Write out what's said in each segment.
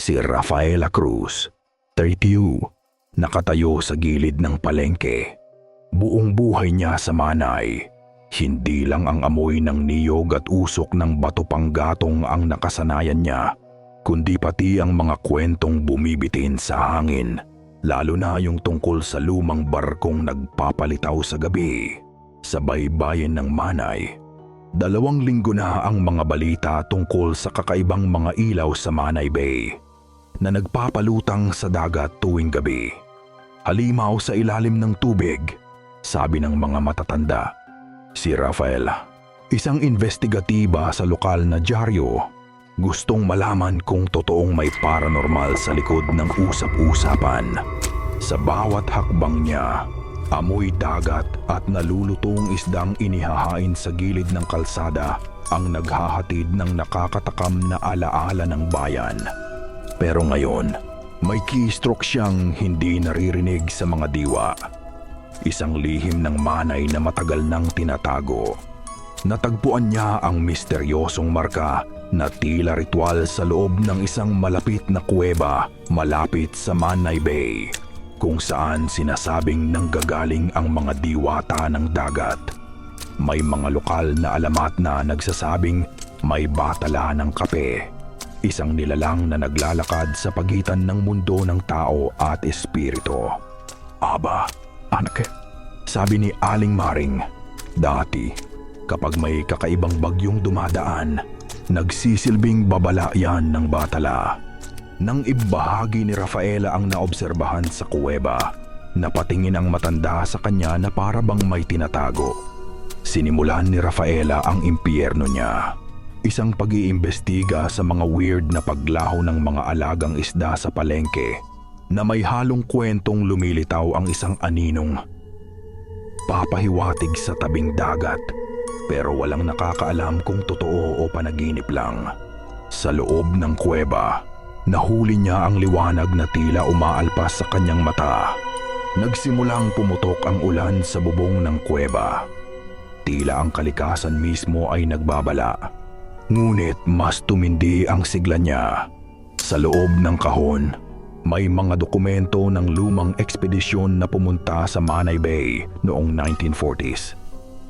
si Rafaela Cruz, 32, nakatayo sa gilid ng palengke. Buong buhay niya sa Manay. Hindi lang ang amoy ng niyog at usok ng bato panggatong ang nakasanayan niya, kundi pati ang mga kwentong bumibitin sa hangin, lalo na yung tungkol sa lumang barkong nagpapalitaw sa gabi sa baybayin ng Manay. 2 linggo na ang mga balita tungkol sa kakaibang mga ilaw sa Manay Bay na nagpapalutang sa dagat tuwing gabi. Halimaw sa ilalim ng tubig, sabi ng mga matatanda. Si Rafael, isang investigatiba sa lokal na dyaryo, gustong malaman kung totoong may paranormal sa likod ng usap-usapan. Sa bawat hakbang niya, amoy dagat at nalulutong isdang inihahain sa gilid ng kalsada ang naghahatid ng nakakatakam na alaala ng bayan. Pero ngayon, may keystroke siyang hindi naririnig sa mga diwa. Isang lihim ng Manay na matagal nang tinatago. Natagpuan niya ang misteryosong marka na tila ritual sa loob ng isang malapit na kuweba malapit sa Manay Bay, kung saan sinasabing nanggagaling ang mga diwata ng dagat. May mga lokal na alamat na nagsasabing may batala ng kape, isang nilalang na naglalakad sa pagitan ng mundo ng tao at espiritu. Aba, anak, sabi ni Aling Maring, dati kapag may kakaibang bagyong dumadaan, nagsisilbing babala yan ng batala. Nang ibahagi ni Rafaela ang naobserbahan sa kuweba, napatingin ang matanda sa kanya na para bang may tinatago. Sinimulan ni Rafaela ang impyerno niya, isang pag-iimbestiga sa mga weird na paglaho ng mga alagang isda sa palengke na may halong kwentong lumilitaw ang isang aninong papahiwatig sa tabing dagat, pero walang nakakaalam kung totoo o panaginip lang. Sa loob ng kuweba, nahuli niya ang liwanag na tila umaalpas sa kanyang mata. Nagsimulang pumutok ang ulan sa bubong ng kuweba. Tila ang kalikasan mismo ay nagbabala. Ngunit mas tumindi ang sigla niya. Sa loob ng kahon, may mga dokumento ng lumang ekspedisyon na pumunta sa Manay Bay noong 1940s.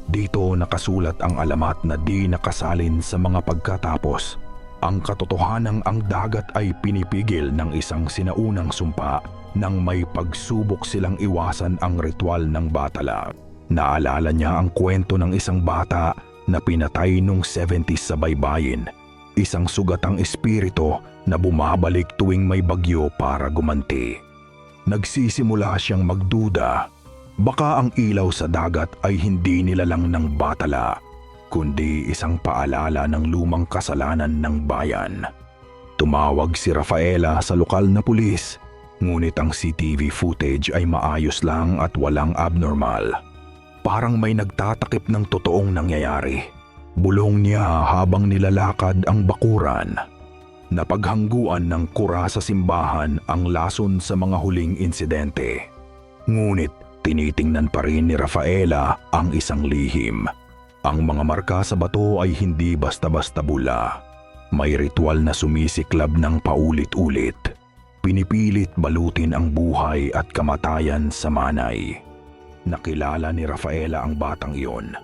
Dito nakasulat ang alamat na di nakasalin sa mga pagkatapos. Ang katotohanang ang dagat ay pinipigil ng isang sinaunang sumpa nang may pagsubok silang iwasan ang ritual ng batala. Naalala niya ang kwento ng isang bata na pinatay nung 70s sa baybayin, isang sugatang espiritu na bumabalik tuwing may bagyo para gumanti. Nagsisimula siyang magduda, baka ang ilaw sa dagat ay hindi nilalang ng batala, kundi isang paalala ng lumang kasalanan ng bayan. Tumawag si Rafaela sa lokal na pulis, ngunit ang CCTV footage ay maayos lang at walang abnormal. Parang may nagtatakip ng totoong nangyayari. Bulong niya habang nilalakad ang bakuran. Napaghangguan ng kura sa simbahan ang lason sa mga huling insidente. Ngunit tinitingnan pa rin ni Rafaela ang isang lihim. Ang mga marka sa bato ay hindi basta-basta bula. May ritual na sumisiklab ng paulit-ulit. Pinipilit balutin ang buhay at kamatayan sa Manay. Nakilala ni Rafaela ang batang iyon.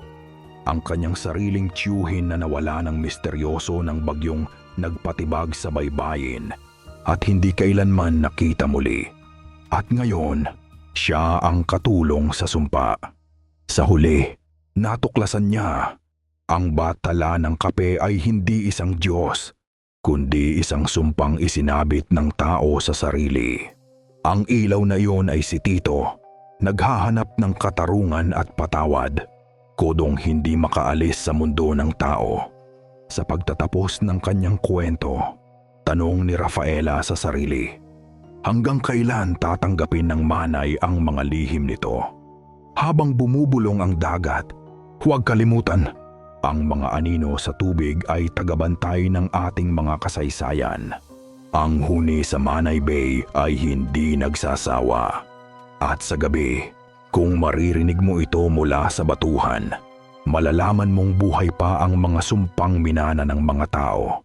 Ang kanyang sariling tiyuhin na nawala ng misteryoso ng bagyong nagpatibag sa baybayin at hindi kailanman nakita muli. At ngayon, siya ang katulong sa sumpa. Sa huli, natuklasan niya, ang batala ng kape ay hindi isang Diyos, kundi isang sumpang isinabit ng tao sa sarili. Ang ilaw na iyon ay si Tito, naghahanap ng katarungan at patawad, kodong hindi makaalis sa mundo ng tao. Sa pagtatapos ng kanyang kwento, tanong ni Rafaela sa sarili, hanggang kailan tatanggapin ng Manay ang mga lihim nito? Habang bumubulong ang dagat, huwag kalimutan, ang mga anino sa tubig ay tagabantay ng ating mga kasaysayan. Ang huni sa Manay Bay ay hindi nagsasawa. At sa gabi, kung maririnig mo ito mula sa batuhan, malalaman mong buhay pa ang mga sumpang minana ng mga tao.